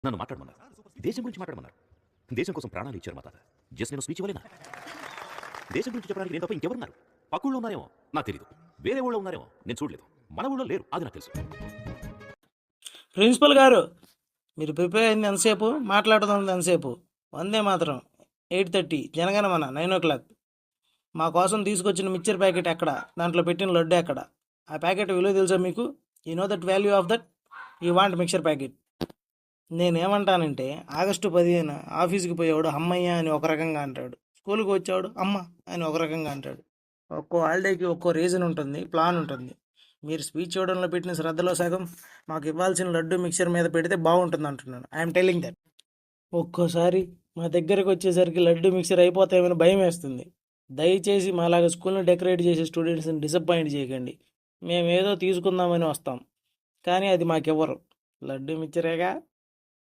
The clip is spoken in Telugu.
నన్ను మాట్లాడమన్నారు. దేశం గురించి మాట్లాడమన్నారు. దేశం కోసం ప్రాణాలు ఇచ్చారు మా తాత. జస్ట్ నేను స్పీచ్ ఇవ్వలేనా? దేశం గురించి చెప్పడానికి నేను తప్ప ఇంకెవరున్నారు? పక్కూళ్ళో ఉన్నారేమో నాకు తెలీదు. వేరే ఊళ్ళో ఉన్నారేమో నేను చూడలేదు. మన ఊళ్ళో లేరు, అది నాకు తెలుసు. ప్రిన్సిపల్ గారు, మీరు ప్రిపేర్ అయింది ఎంతసేపు, మాట్లాడుతుంది ఎంతసేపు? వందే మాత్రం 8:30, జనగణమన 9 o'clock. మా కోసం తీసుకొచ్చిన మిక్చర్ ప్యాకెట్ ఎక్కడ? దాంట్లో పెట్టిన లడ్డు ఎక్కడ? ఆ ప్యాకెట్ విలువ తెలుసా మీకు? You know that value of that? You want mixture packet. నేనేమంటానంటే, ఆగస్టు 15 ఆఫీస్కి పోయేవాడు అమ్మయ్య అని ఒక రకంగా అంటాడు, స్కూల్కి వచ్చేవాడు అమ్మ అని ఒక రకంగా అంటాడు. ఒక్కో హాలిడేకి ఒక్కో రీజన్ ఉంటుంది, ప్లాన్ ఉంటుంది. మీరు స్పీచ్ ఇవ్వడంలో పెట్టిన శ్రద్ధలో సగం మాకు ఇవ్వాల్సిన లడ్డు మిక్చర్ మీద పెడితే బాగుంటుంది అంటున్నాను. I'm telling that. ఒక్కోసారి మా దగ్గరకు వచ్చేసరికి లడ్డు మిక్చర్ అయిపోతాయేమని భయం వేస్తుంది. దయచేసి మాలాగా స్కూల్ని డెకరేట్ చేసే స్టూడెంట్స్ని డిసప్పాయింట్ చేయకండి. మేమేదో తీసుకుందామని వస్తాం, కానీ అది మాకివ్వరు. లడ్డు మిక్చరేగా.